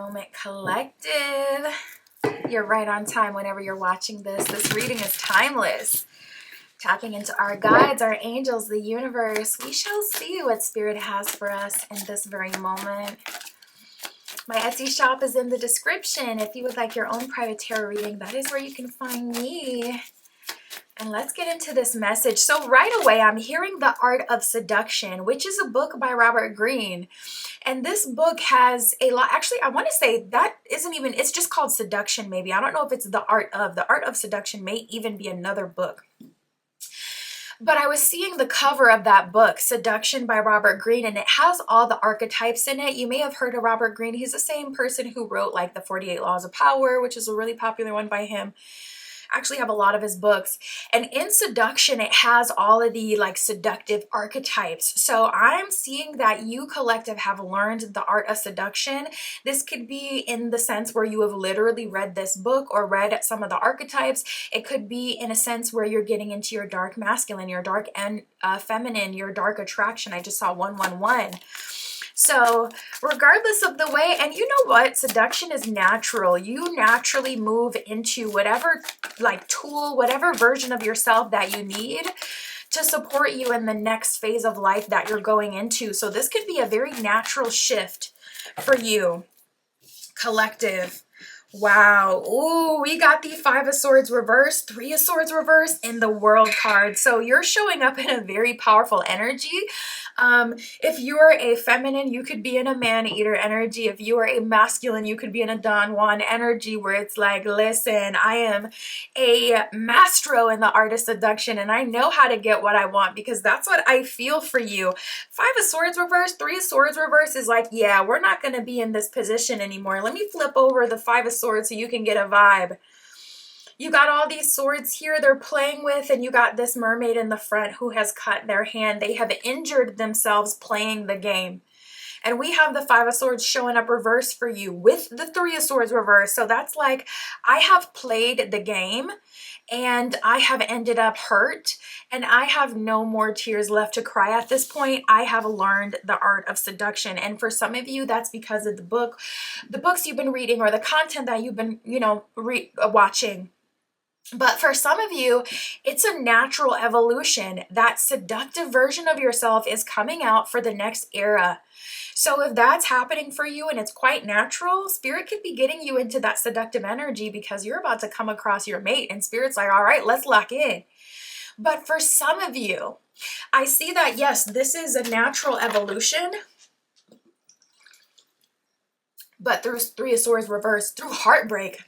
moment, collective. You're right on time whenever you're watching this. This reading is timeless. Tapping into our guides, our angels, the universe. We shall see what Spirit has for us in this very moment. My Etsy shop is in the description. If you would like your own private tarot reading, that is where you can find me. And let's get into this message. So right away, I'm hearing The Art of Seduction, which is a book by Robert Greene. And this book has a lot, actually, I want to say that isn't even, it's just called Seduction maybe. I don't know if it's The Art of Seduction may even be another book. But I was seeing the cover of that book, Seduction by Robert Greene, and it has all the archetypes in it. You may have heard of Robert Greene. He's the same person who wrote like the 48 Laws of Power, which is a really popular one by him. I actually have a lot of his books. And in Seduction, it has all of the like seductive archetypes. So I'm seeing that you collective have learned the art of seduction. This could be in the sense where you have literally read this book or read some of the archetypes. It could be in a sense where you're getting into your dark masculine, your dark and feminine, your dark attraction. I just saw 111. So regardless of the way, and you know what, seduction is natural. You naturally move into whatever like tool, whatever version of yourself that you need to support you in the next phase of life that you're going into. So this could be a very natural shift for you, collective. Wow. Oh, we got the Five of Swords reversed, Three of Swords reversed in the World card. So you're showing up in a very powerful energy. If you're a feminine, you could be in a man-eater energy. If you are a masculine, you could be in a Don Juan energy where it's like, listen, I am a maestro in the art of seduction and I know how to get what I want because that's what I feel for you. Five of Swords reversed, Three of Swords reversed is like, yeah, we're not going to be in this position anymore. Let me flip over the Five of Swords so you can get a vibe. You got all these swords here they're playing with, and you got this mermaid in the front who has cut their hand. They have injured themselves playing the game. And we have the Five of Swords showing up reverse for you with the Three of Swords reverse. So that's like, I have played the game and I have ended up hurt and I have no more tears left to cry at this point. I have learned the art of seduction. And for some of you, that's because of the books you've been reading or the content that you've been, watching. But for some of you, it's a natural evolution. That seductive version of yourself is coming out for the next era. So if that's happening for you and it's quite natural, Spirit could be getting you into that seductive energy because you're about to come across your mate and Spirit's like, all right, let's lock in. But for some of you, I see that, yes, this is a natural evolution. But through Three of Swords reversed, through heartbreak,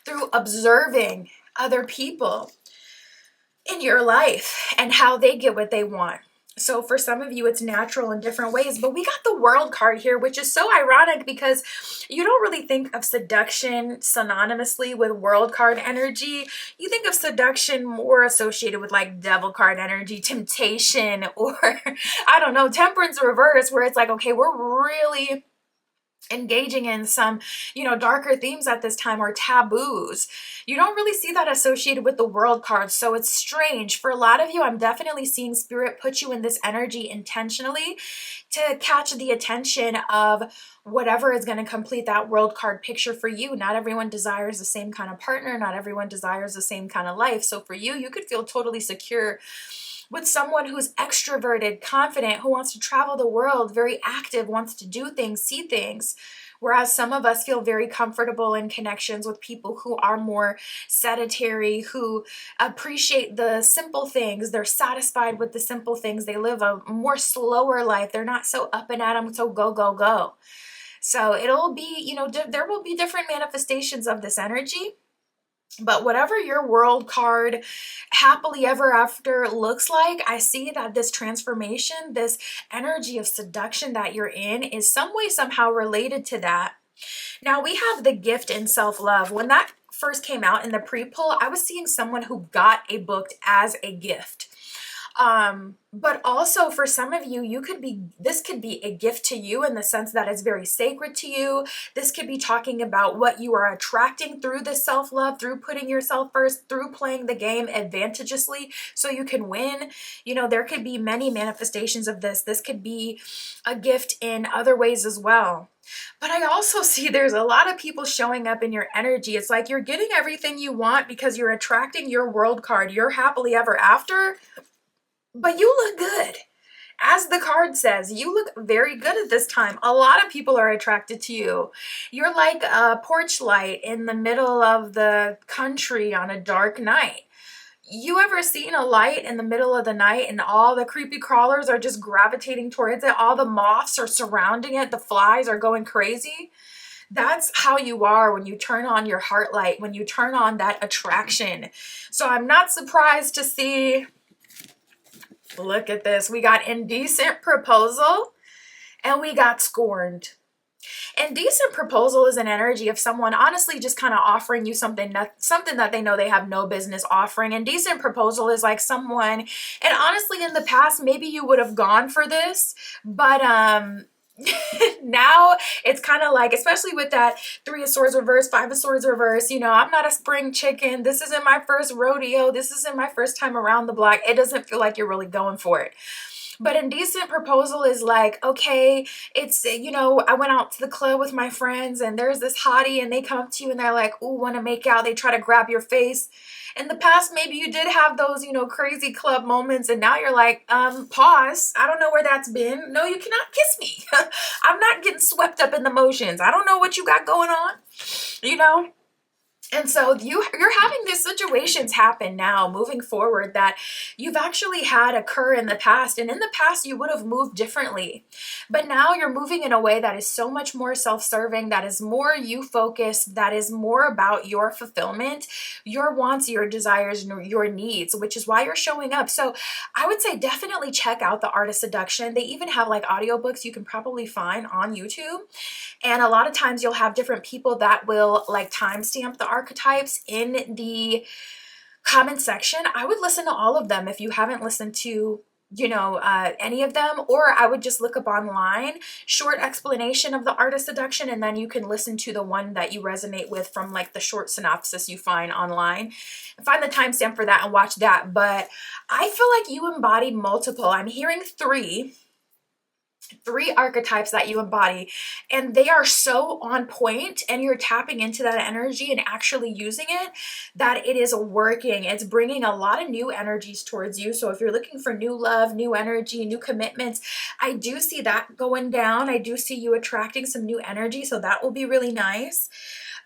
through observing other people in your life and how they get what they want. So for some of you, it's natural in different ways, but we got the World card here, which is so ironic because you don't really think of seduction synonymously with World card energy. You think of seduction more associated with like Devil card energy, temptation, or I don't know, Temperance reverse, where it's like, okay, we're really engaging in some, darker themes at this time or taboos. You don't really see that associated with the World card. So it's strange. For a lot of you, I'm definitely seeing Spirit put you in this energy intentionally to catch the attention of whatever is going to complete that World card picture for you. Not everyone desires the same kind of partner. Not everyone desires the same kind of life. So for you, you could feel totally secure with someone who's extroverted, confident, who wants to travel the world, very active, wants to do things, see things. Whereas some of us feel very comfortable in connections with people who are more sedentary, who appreciate the simple things. They're satisfied with the simple things. They live a more slower life. They're not so up and at 'em, so go, go, go. So it'll be, there will be different manifestations of this energy. But whatever your World card happily ever after looks like, I see that this transformation, this energy of seduction that you're in is some way, somehow related to that. Now we have the gift in self-love. When that first came out in the pre-pull, I was seeing someone who got a book as a gift. But also for some of you, this could be a gift to you in the sense that it's very sacred to you. This could be talking about what you are attracting through the self-love, through putting yourself first, through playing the game advantageously so you can win. There could be many manifestations of this. This could be a gift in other ways as well. But I also see there's a lot of people showing up in your energy. It's like you're getting everything you want because you're attracting your world card, your happily ever after, but you look good. As the card says, you look very good at this time. A lot of people are attracted to you. You're like a porch light in the middle of the country on a dark night. You ever seen a light in the middle of the night and all the creepy crawlers are just gravitating towards it? All the moths are surrounding it. The flies are going crazy. That's how you are when you turn on your heart light, when you turn on that attraction. So I'm not surprised to see, look at this. We got indecent proposal and we got scorned. Indecent proposal is an energy of someone honestly just kind of offering you something that they know they have no business offering. Indecent proposal is like someone, and honestly in the past maybe you would have gone for this, but now it's kind of like, especially with that 3 of Swords reverse, 5 of Swords reverse, I'm not a spring chicken. This isn't my first rodeo. This isn't my first time around the block. It doesn't feel like you're really going for it. But indecent proposal is like, okay, it's, I went out to the club with my friends and there's this hottie and they come up to you and they're like, ooh, want to make out. They try to grab your face. In the past, maybe you did have those, crazy club moments and now you're like, pause. I don't know where that's been. No, you cannot kiss me. I'm not getting swept up in the motions. I don't know what you got going on, And so you're having these situations happen now moving forward that you've actually had occur in the past. And in the past, you would have moved differently. But now you're moving in a way that is so much more self-serving, that is more you focused, that is more about your fulfillment, your wants, your desires, and your needs, which is why you're showing up. So I would say definitely check out the Art of Seduction. They even have like audiobooks you can probably find on YouTube. And a lot of times you'll have different people that will like timestamp the archetypes in the comment section. I would listen to all of them if you haven't listened to any of them, or I would just look up online, short explanation of the Art of Seduction, and then you can listen to the one that you resonate with from like the short synopsis you find online. Find the timestamp for that and watch that. But I feel like you embody multiple. I'm hearing three archetypes that you embody, and they are so on point, and you're tapping into that energy and actually using it, that it is working. It's bringing a lot of new energies towards you. So if you're looking for new love, new energy, new commitments, I do see that going down. I do see you attracting some new energy, so that will be really nice.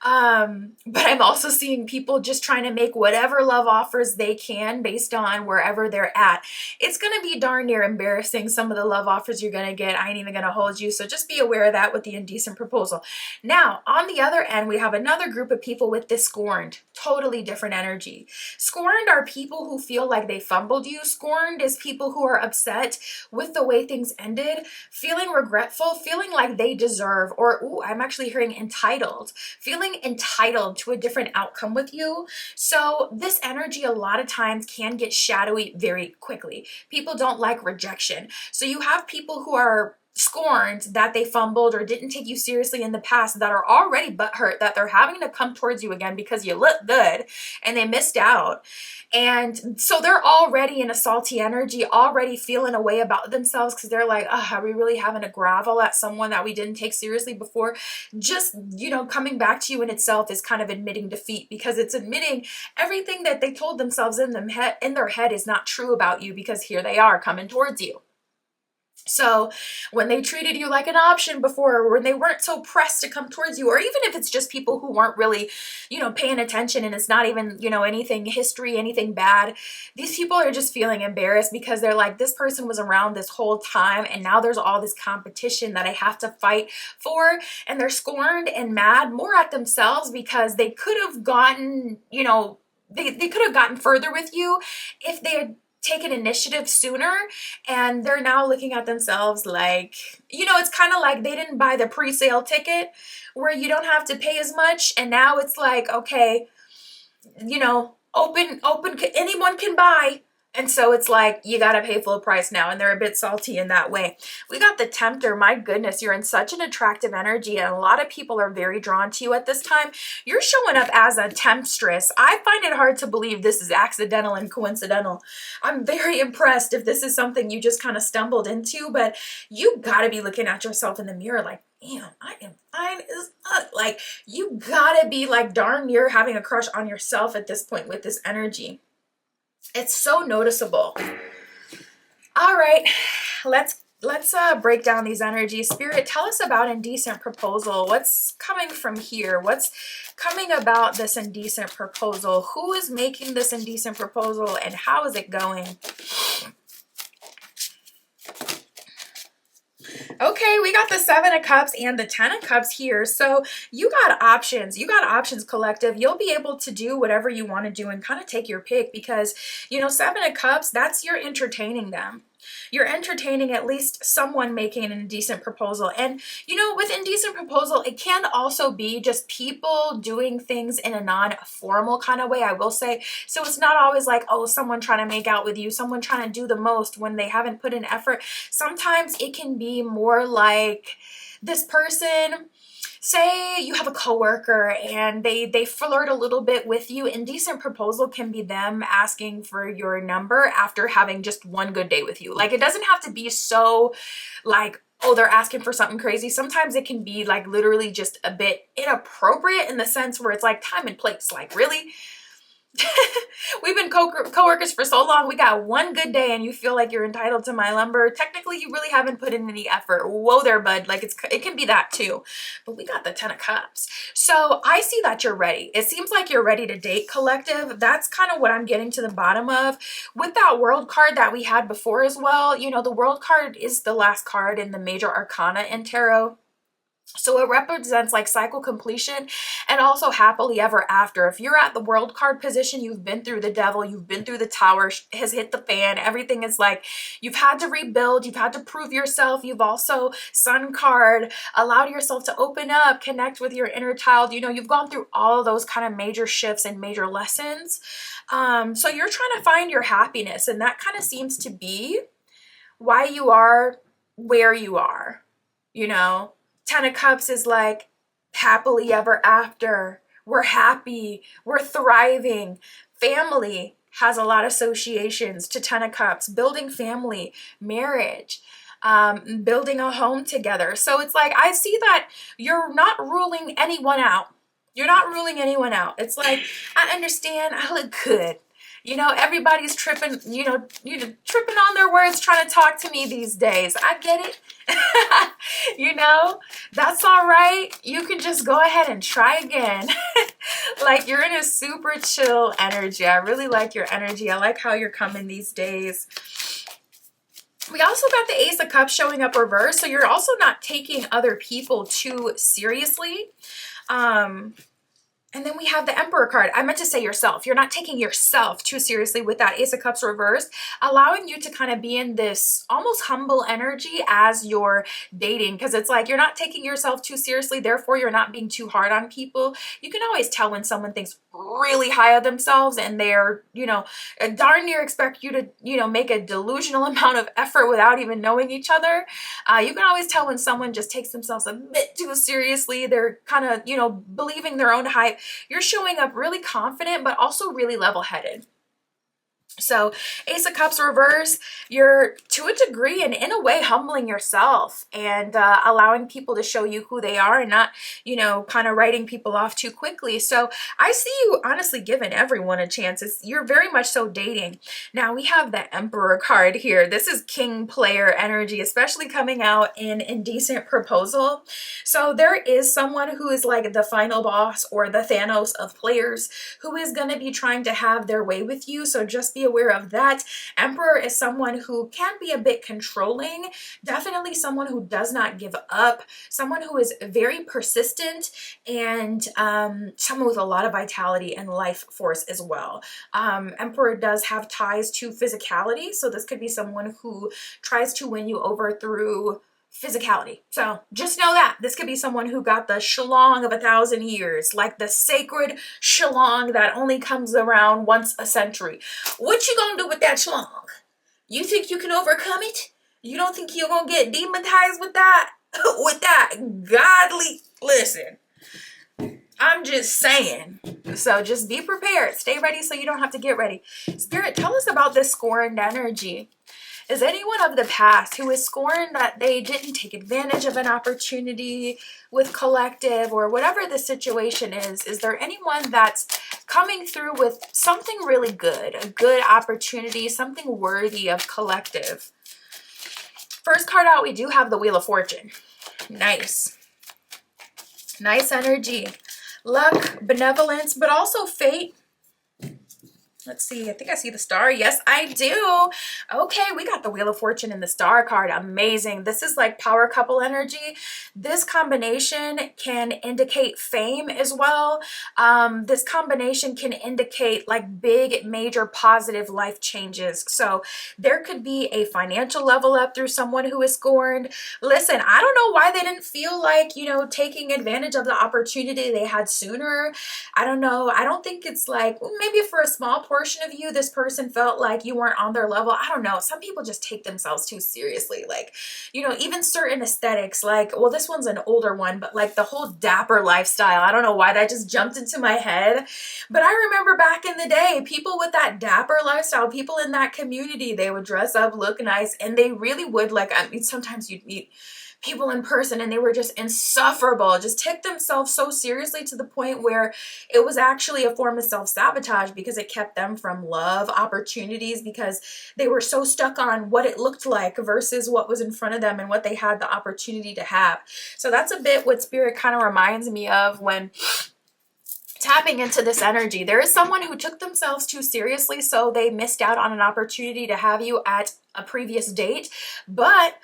But I'm also seeing people just trying to make whatever love offers they can based on wherever they're at. It's going to be darn near embarrassing, some of the love offers you're going to get. I ain't even going to hold you. So just be aware of that with the indecent proposal. Now, on the other end, we have another group of people with this scorned. Totally different energy. Scorned are people who feel like they fumbled you. Scorned is people who are upset with the way things ended, feeling regretful, feeling like they deserve, or, ooh, I'm actually hearing entitled, feeling entitled to a different outcome with you. So this energy a lot of times can get shadowy very quickly. People don't like rejection. So you have people who are scorned that they fumbled or didn't take you seriously in the past, that are already butthurt that they're having to come towards you again because you look good and they missed out. And so they're already in a salty energy, already feeling a way about themselves because they're like, oh, are we really having to grovel at someone that we didn't take seriously before? Just, coming back to you in itself is kind of admitting defeat, because it's admitting everything that they told themselves in their head is not true about you, because here they are coming towards you. So when they treated you like an option before, or when they weren't so pressed to come towards you, or even if it's just people who weren't really, paying attention, and it's not even, anything history, anything bad, these people are just feeling embarrassed because they're like, this person was around this whole time and now there's all this competition that I have to fight for. And they're scorned and mad more at themselves because they could have gotten, they could have gotten further with you if they had taken initiative sooner. And they're now looking at themselves like, it's kind of like they didn't buy the pre-sale ticket where you don't have to pay as much. And now it's like, okay, open, anyone can buy. And so it's like, you got to pay full price now. And they're a bit salty in that way. We got the Tempter. My goodness, you're in such an attractive energy. And a lot of people are very drawn to you at this time. You're showing up as a temptress. I find it hard to believe this is accidental and coincidental. I'm very impressed if this is something you just kind of stumbled into. But you got to be looking at yourself in the mirror like, damn, I am fine as fuck. Like, you got to be like darn near having a crush on yourself at this point with this energy. It's so noticeable. All right, let's break down these energies. Spirit, tell us about indecent proposal. What's coming from here? What's coming about this indecent proposal? Who is making this indecent proposal and how is it going? Okay, we got the 7 of Cups and the 10 of Cups here. So you got options. You got options, collective. You'll be able to do whatever you want to do and kind of take your pick because, you know, 7 of Cups, that's you're entertaining them. You're entertaining at least someone making an indecent proposal. And, you know, with indecent proposal, it can also be just people doing things in a non-formal kind of way, I will say. So it's not always like, oh, someone trying to make out with you, someone trying to do the most when they haven't put in effort. Sometimes it can be more like this person, say you have a coworker and they flirt a little bit with you. Indecent proposal can be them asking for your number after having just one good day with you. Like, it doesn't have to be so like, oh, they're asking for something crazy. Sometimes it can be like literally just a bit inappropriate in the sense where it's like time and place. Like, really? We've been co-workers for so long. We got one good day and you feel like you're entitled to my lumber. Technically, you really haven't put in any effort. Whoa there, bud. Like, it can be that too. But we got the 10 of Cups. So I see that you're ready. It seems like you're ready to date, collective. That's kind of what I'm getting to the bottom of. With that World card that we had before as well, you know, the World card is the last card in the major arcana in tarot. So it represents like cycle completion and also happily ever after. If you're at the World card position, you've been through the devil, you've been through the tower, has hit the fan. Everything is like you've had to rebuild, you've had to prove yourself. You've also Sun card, allowed yourself to open up, connect with your inner child. You know, you've gone through all of those kind of major shifts and major lessons. So you're trying to find your happiness, and that kind of seems to be why you are where you are, you know. 10 of Cups is like happily ever after. We're happy. We're thriving. Family has a lot of associations to 10 of Cups. Building family, marriage, building a home together. So it's like, I see that you're not ruling anyone out. You're not ruling anyone out. It's like, I understand. I look good. You know, everybody's tripping, you know, tripping on their words, trying to talk to me these days. I get it. You know, that's all right. You can just go ahead and try again. Like, you're in a super chill energy. I really like your energy. I like how you're coming these days. We also got the Ace of Cups showing up reverse. So you're also not taking other people too seriously. And then we have the Emperor card. I meant to say yourself. You're not taking yourself too seriously with that Ace of Cups reversed, allowing you to kind of be in this almost humble energy as you're dating, because it's like you're not taking yourself too seriously, therefore you're not being too hard on people. You can always tell when someone thinks really high of themselves and they're, you know, darn near expect you to, you know, make a delusional amount of effort without even knowing each other. You can always tell when someone just takes themselves a bit too seriously. They're kind of, you know, believing their own hype. You're showing up really confident, but also really level-headed. So Ace of Cups reverse, you're to a degree and in a way humbling yourself and allowing people to show you who they are and not, you know, kind of writing people off too quickly. So I see you honestly giving everyone a chance. You're very much so dating. Now we have the Emperor card here. This is king player energy, especially coming out in indecent proposal. So there is someone who is like the final boss or the Thanos of players who is going to be trying to have their way with you. So just be aware of that. Emperor is someone who can be a bit controlling, definitely someone who does not give up, someone who is very persistent, and someone with a lot of vitality and life force as well. Emperor does have ties to physicality, so this could be someone who tries to win you over through physicality. So just know that this could be someone who got the shalong of 1,000 years, like the sacred shalong that only comes around once a century. What you gonna do with that shalong? You think you can overcome it? You don't think you're gonna get demonetized with that? With that godly, listen, I'm just saying. So just be prepared. Stay ready so you don't have to get ready. Spirit, tell us about this scorned energy. Is anyone of the past who is scorned that they didn't take advantage of an opportunity with collective or whatever the situation is there anyone that's coming through with something really good, a good opportunity, something worthy of collective? First card out, we do have the Wheel of Fortune. Nice. Nice energy. Luck, benevolence, but also fate. Let's see. I think I see the star. Yes, I do. Okay, we got the Wheel of Fortune and the star card. Amazing. This is like power couple energy. This combination can indicate fame as well. This combination can indicate like big, major, positive life changes. So there could be a financial level up through someone who is scorned. Listen, I don't know why they didn't feel like, you know, taking advantage of the opportunity they had sooner. I don't know. I don't think it's like, maybe for a small portion of you, this person felt like you weren't on their level. I don't know. Some people just take themselves too seriously. Like, you know, even certain aesthetics, like, well, this one's an older one, but like the whole dapper lifestyle. I don't know why that just jumped into my head. But I remember back in the day, people with that dapper lifestyle, people in that community, they would dress up, look nice, and they really would, like, I mean, sometimes you'd meet people in person and they were just insufferable, just took themselves so seriously to the point where it was actually a form of self-sabotage because it kept them from love opportunities because they were so stuck on what it looked like versus what was in front of them and what they had the opportunity to have. So that's a bit what Spirit kind of reminds me of when tapping into this energy. There is someone who took themselves too seriously, so they missed out on an opportunity to have you at a previous date. But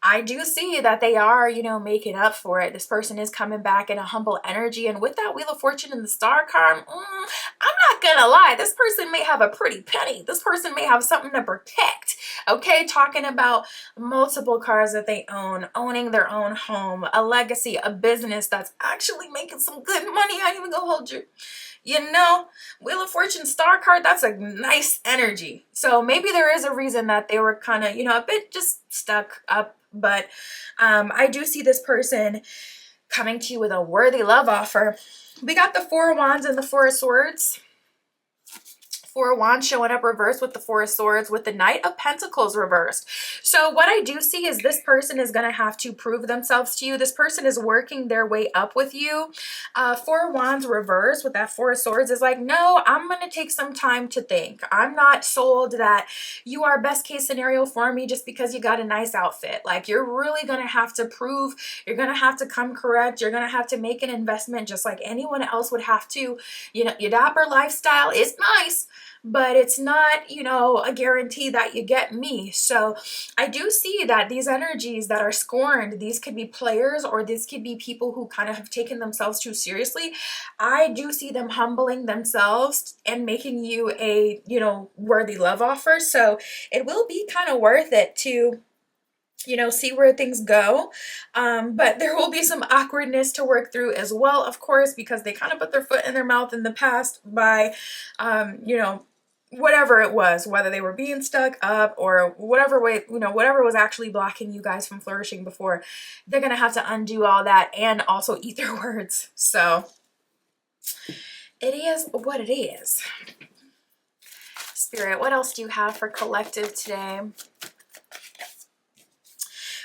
I do see that they are, you know, making up for it. This person is coming back in a humble energy. And with that Wheel of Fortune and the star card, I'm not gonna lie, this person may have a pretty penny. This person may have something to protect. Okay, talking about multiple cars that they own, owning their own home, a legacy, a business that's actually making some good money. I ain't even gonna hold you. You know, Wheel of Fortune star card, that's a nice energy. So maybe there is a reason that they were kind of, you know, a bit just stuck up. But I do see this person coming to you with a worthy love offer. We got the Four of Wands and the Four of Swords. Four of Wands showing up reversed with the Four of Swords with the Knight of Pentacles reversed. So what I do see is this person is going to have to prove themselves to you. This person is working their way up with you. Four of Wands reversed with that Four of Swords is like, no, I'm going to take some time to think. I'm not sold that you are best case scenario for me just because you got a nice outfit. Like, you're really going to have to prove, you're going to have to come correct. You're going to have to make an investment just like anyone else would have to. You know, your dapper lifestyle is nice, but it's not, you know, a guarantee that you get me. So I do see that these energies that are scorned, these could be players or this could be people who kind of have taken themselves too seriously. I do see them humbling themselves and making you a, you know, worthy love offer. So it will be kind of worth it to, you know, see where things go. But there will be some awkwardness to work through as well, of course, because they kind of put their foot in their mouth in the past by, you know, whatever it was, whether they were being stuck up or whatever way, you know, whatever was actually blocking you guys from flourishing before, they're going to have to undo all that and also eat their words. So it is what it is. Spirit, what else do you have for collective today?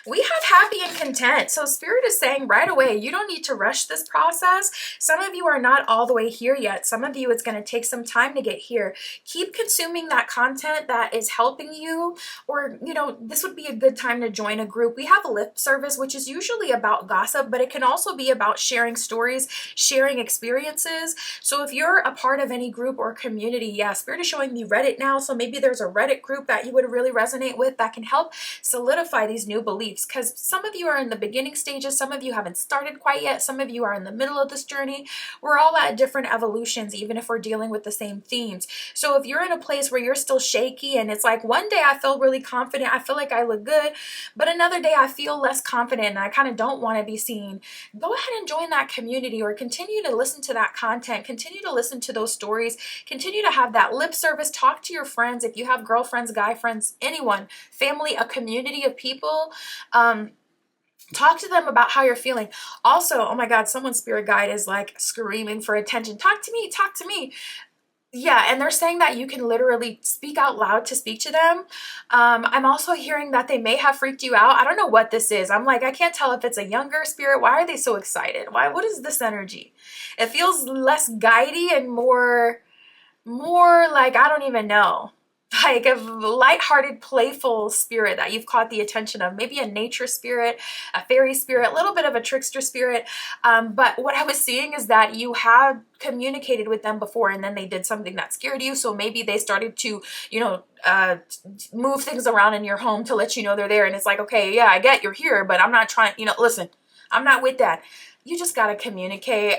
We have happy and content. So Spirit is saying right away, you don't need to rush this process. Some of you are not all the way here yet. Some of you, it's going to take some time to get here. Keep consuming that content that is helping you, or, you know, this would be a good time to join a group. We have a lip service, which is usually about gossip, but it can also be about sharing stories, sharing experiences. So if you're a part of any group or community, yeah, Spirit is showing me Reddit now. So maybe there's a Reddit group that you would really resonate with that can help solidify these new beliefs. beliefs, because some of you are in the beginning stages, some of you haven't started quite yet, some of you are in the middle of this journey. We're all at different evolutions, even if we're dealing with the same themes. So if you're in a place where you're still shaky and it's like one day I feel really confident, I feel like I look good, but another day I feel less confident and I kind of don't want to be seen, go ahead and join that community, or continue to listen to that content, continue to listen to those stories, continue to have that lip service, talk to your friends. If you have girlfriends, guy friends, anyone, family, a community of people, talk to them about how you're feeling. Also, oh my God, someone's spirit guide is like screaming for attention. Talk to me, talk to me. Yeah, and they're saying that you can literally speak out loud to speak to them. I'm also hearing that they may have freaked you out. I don't know what this is. I'm like, I can't tell if it's a younger spirit. Why are they so excited? What is this energy? It feels less guidey and more like, I don't even know. Like a lighthearted, playful spirit that you've caught the attention of. Maybe a nature spirit, a fairy spirit, a little bit of a trickster spirit. But what I was seeing is that you have communicated with them before and then they did something that scared you. So maybe they started to, move things around in your home to let you know they're there. And it's like, okay, yeah, I get you're here, but I'm not trying, listen, I'm not with that. You just got to communicate.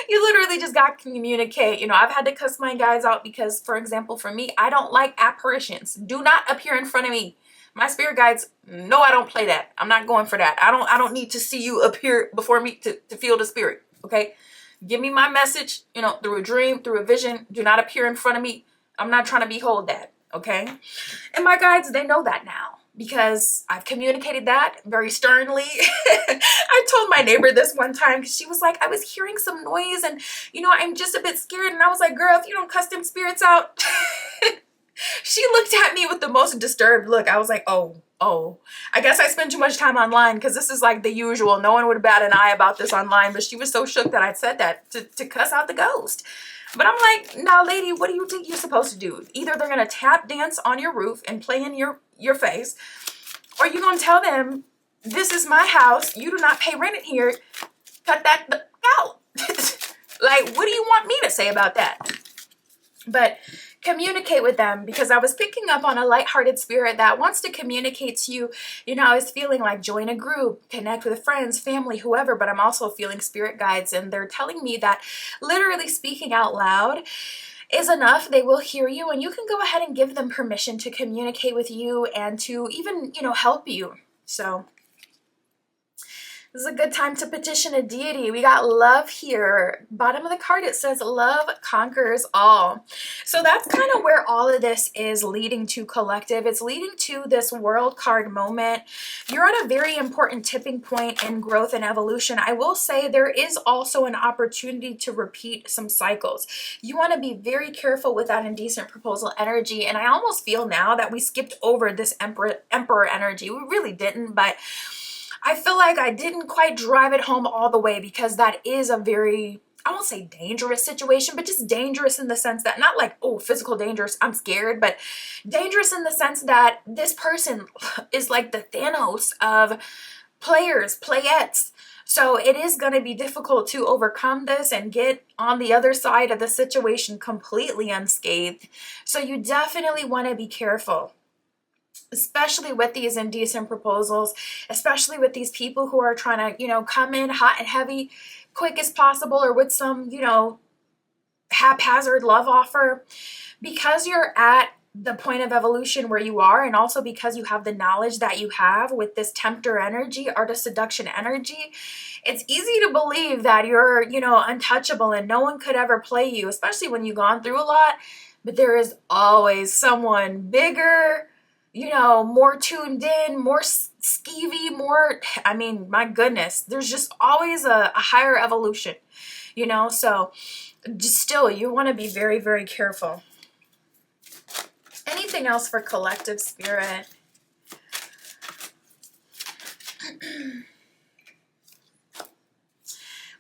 You literally just got to communicate. I've had to cuss my guys out because, for example, for me, I don't like apparitions. Do not appear in front of me. My spirit guides, no, I don't play that. I'm not going for that. I don't need to see you appear before me to feel the spirit. Okay. Give me my message, through a dream, through a vision. Do not appear in front of me. I'm not trying to behold that. Okay. And my guides, they know that now, because I've communicated that very sternly. I told my neighbor this one time because she was like, I was hearing some noise and, I'm just a bit scared. And I was like, girl, if you don't cuss them spirits out. She looked at me with the most disturbed look. I was like, oh, I guess I spend too much time online because this is like the usual. No one would bat an eye about this online, but she was so shook that I'd said that to cuss out the ghost. But I'm like, now, lady, what do you think you're supposed to do? Either they're going to tap dance on your roof and play in your face, or you're going to tell them, this is my house. You do not pay rent in here. Cut that out. Like, what do you want me to say about that? But communicate with them, because I was picking up on a lighthearted spirit that wants to communicate to you. I was feeling like join a group, connect with friends, family, whoever, but I'm also feeling spirit guides, and they're telling me that literally speaking out loud is enough. They will hear you, and you can go ahead and give them permission to communicate with you and to even, help you. So this is a good time to petition a deity. We got love here. Bottom of the card, it says love conquers all. So that's kind of where all of this is leading to, collective. It's leading to this world card moment. You're at a very important tipping point in growth and evolution. I will say there is also an opportunity to repeat some cycles. You want to be very careful with that indecent proposal energy. And I almost feel now that we skipped over this emperor energy. We really didn't, but I feel like I didn't quite drive it home all the way, because that is a very, I won't say dangerous situation, but just dangerous in the sense that, not like, oh, physical dangerous, I'm scared, but dangerous in the sense that this person is like the Thanos of players, playettes. So it is going to be difficult to overcome this and get on the other side of the situation completely unscathed. So you definitely want to be careful, especially with these indecent proposals, especially with these people who are trying to, come in hot and heavy, quick as possible, or with some, haphazard love offer. Because you're at the point of evolution where you are, and also because you have the knowledge that you have with this tempter energy, art of seduction energy, it's easy to believe that you're, untouchable and no one could ever play you, especially when you've gone through a lot. But there is always someone bigger, more tuned in, more skeevy, my goodness, there's just always a higher evolution, so just still, you want to be very, very careful. Anything else for collective spirit?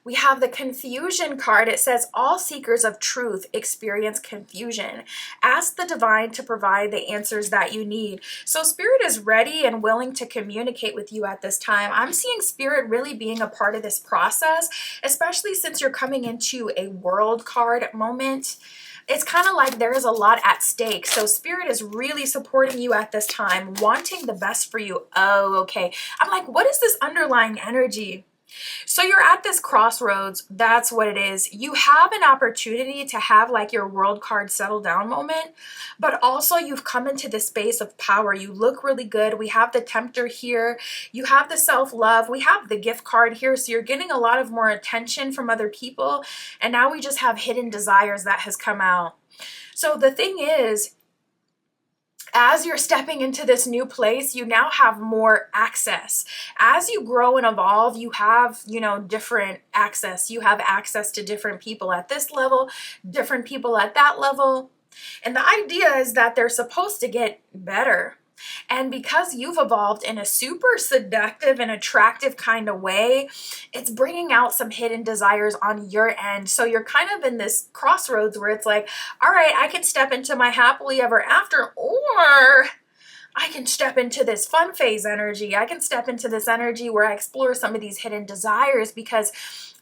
We have the confusion card. It says, all seekers of truth experience confusion. Ask the divine to provide the answers that you need. So spirit is ready and willing to communicate with you at this time. I'm seeing spirit really being a part of this process, especially since you're coming into a world card moment. it's kind of like there is a lot at stake. So Spirit is really supporting you at this time, wanting the best for you. Oh, okay. I'm like, what is this underlying energy? So you're at this crossroads. That's what it is. You have an opportunity to have like your world card settle down moment, but also you've come into the space of power. You look really good. We have the tempter here. You have the self-love. We have the gift card here. So you're getting a lot of more attention from other people. And now we just have hidden desires that has come out. So the thing is, as you're stepping into this new place, you now have more access. As you grow and evolve, you have, different access. You have access to different people at this level, different people at that level. And the idea is that they're supposed to get better. And because you've evolved in a super seductive and attractive kind of way, it's bringing out some hidden desires on your end. So you're kind of in this crossroads where it's like, all right, I can step into my happily ever after, or I can step into this fun phase energy. I can step into this energy where I explore some of these hidden desires, because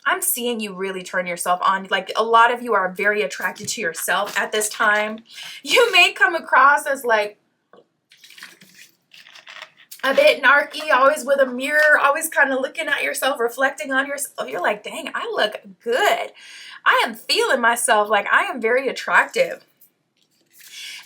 I'm seeing you really turn yourself on. Like, a lot of you are very attracted to yourself at this time. You may come across as like a bit narky, always with a mirror, always kind of looking at yourself, reflecting on yourself. You're like, dang, I look good. I am feeling myself. Like, I am very attractive.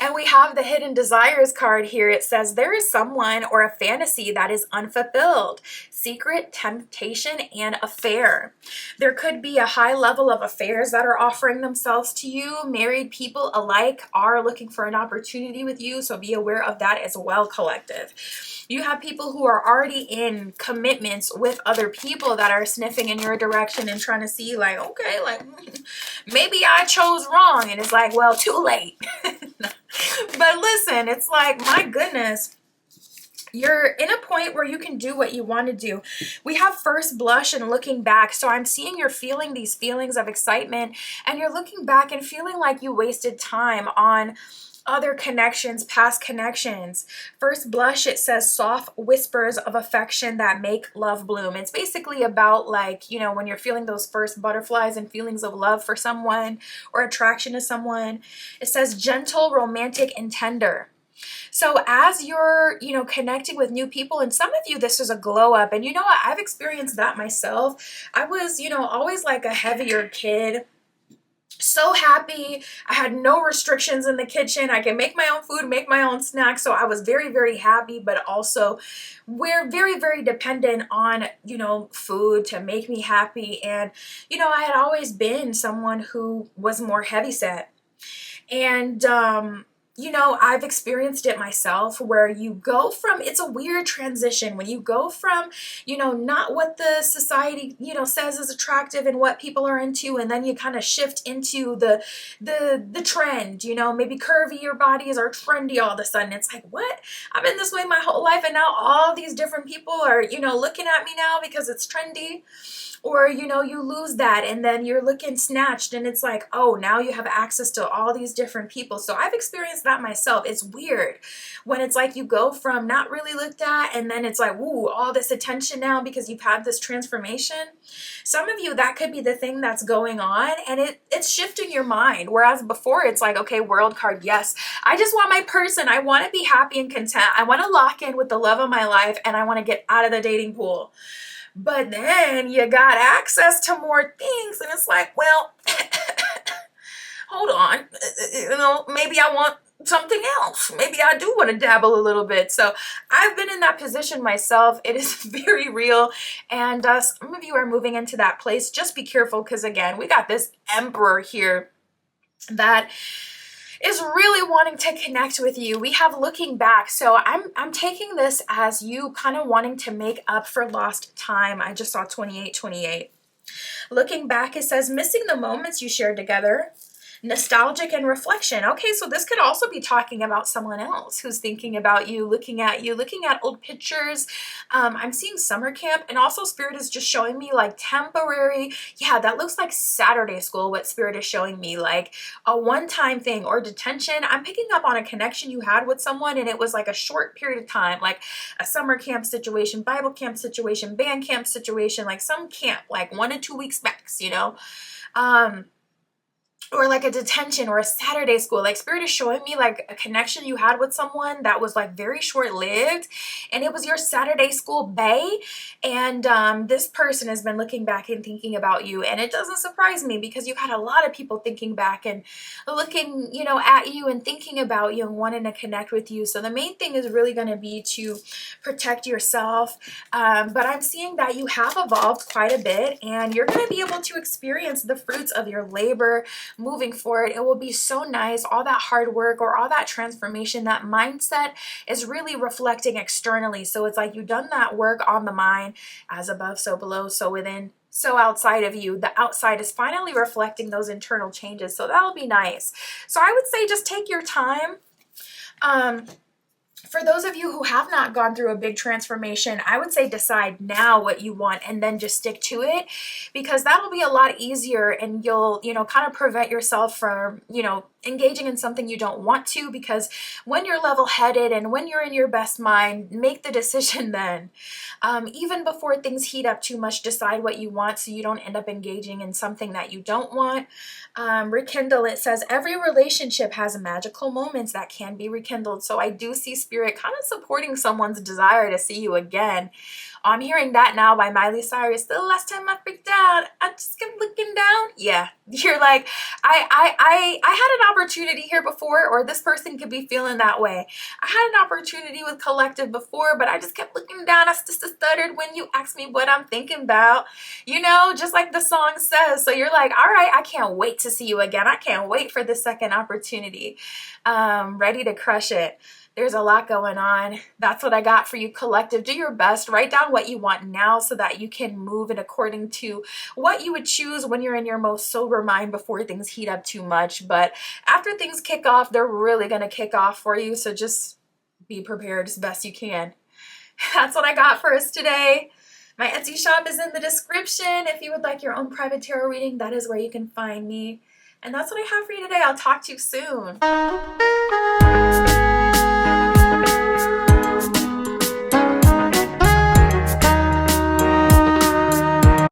And we have the hidden desires card here. It says there is someone or a fantasy that is unfulfilled, secret, temptation, and affair. There could be a high level of affairs that are offering themselves to you. Married people alike are looking for an opportunity with you, so be aware of that as well, collective. You have people who are already in commitments with other people that are sniffing in your direction and trying to see like, okay, like maybe I chose wrong. And it's like, well, too late. But listen, it's like, my goodness, you're in a point where you can do what you want to do. We have first blush and looking back. So I'm seeing you're feeling these feelings of excitement, and you're looking back and feeling like you wasted time on other connections, past connections. First blush, it says soft whispers of affection that make love bloom. It's basically about like, when you're feeling those first butterflies and feelings of love for someone or attraction to someone. It says gentle, romantic, and tender. So as you're, connecting with new people, and some of you, this is a glow up, and what? I've experienced that myself. I was, always like a heavier kid. So happy. I had no restrictions in the kitchen. I can make my own food, make my own snacks. So I was very, very happy, but also we're very, very dependent on, food to make me happy. And, I had always been someone who was more heavyset. And, I've experienced it myself, where you go from, it's a weird transition when you go from, not what the society, says is attractive and what people are into. And then you kind of shift into the trend, maybe curvy your bodies are trendy all of a sudden. It's like, what? I've been this way my whole life. And now all these different people are, looking at me now because it's trendy. Or, you lose that and then you're looking snatched, and it's like, oh, now you have access to all these different people. So I've experienced that myself. It's weird when it's like you go from not really looked at, and then it's like, ooh, all this attention now because you've had this transformation. Some of you, that could be the thing that's going on, and it's shifting your mind. Whereas before it's like, okay, world card, yes, I just want my person. I want to be happy and content. I want to lock in with the love of my life, and I want to get out of the dating pool. But then you got access to more things, and it's like, well, hold on, maybe I want something else. Maybe I do want to dabble a little bit. So I've been in that position myself. It is very real. And some of you are moving into that place. Just be careful, because again, we got this emperor here that is really wanting to connect with you. We have looking back. So I'm taking this as you kind of wanting to make up for lost time. I just saw 2828. Looking back, it says missing the moments you shared together. Nostalgic and reflection. Okay, so this could also be talking about someone else who's thinking about you, looking at old pictures. I'm seeing summer camp, and also Spirit is just showing me like temporary. Yeah, that looks like Saturday school, what Spirit is showing me, like a one-time thing or detention. I'm picking up on a connection you had with someone, and it was like a short period of time, like a summer camp situation, Bible camp situation, band camp situation, like some camp, like 1 to 2 weeks max, or like a detention or a Saturday school. Like Spirit is showing me like a connection you had with someone that was like very short-lived, and it was your Saturday school bae. And this person has been looking back and thinking about you, and it doesn't surprise me because you've had a lot of people thinking back and looking, you know, at you and thinking about you and wanting to connect with you. So the main thing is really going to be to protect yourself. But I'm seeing that you have evolved quite a bit, and you're going to be able to experience the fruits of your labor moving forward. It will be so nice. All that hard work or all that transformation, that mindset is really reflecting externally. So it's like you've done that work on the mind, as above, so below, so within, so outside of you. The outside is finally reflecting those internal changes. So that'll be nice. So I would say just take your time. For those of you who have not gone through a big transformation, I would say decide now what you want and then just stick to it, because that'll be a lot easier, and you'll, you know, kind of prevent yourself from, you know, engaging in something you don't want to. Because when you're level-headed and when you're in your best mind, make the decision then. Even before things heat up too much, decide what you want so you don't end up engaging in something that you don't want. Rekindle, it says every relationship has magical moments that can be rekindled. So I do see Spirit kind of supporting someone's desire to see you again. I'm hearing That Now by Miley Cyrus. The last time I freaked out, I just kept looking down. Yeah, you're like, I had an opportunity here before, or this person could be feeling that way. I had an opportunity with Collective before, but I just kept looking down. I just stuttered when you asked me what I'm thinking about, you know, just like the song says. So you're like, all right, I can't wait to see you again. I can't wait for the second opportunity. Ready to crush it. There's a lot going on. That's what I got for you, Collective. Do your best. Write down what you want now so that you can move in according to what you would choose when you're in your most sober mind before things heat up too much. But after things kick off, they're really going to kick off for you. So just be prepared as best you can. That's what I got for us today. My Etsy shop is in the description. If you would like your own private tarot reading, that is where you can find me. And that's what I have for you today. I'll talk to you soon.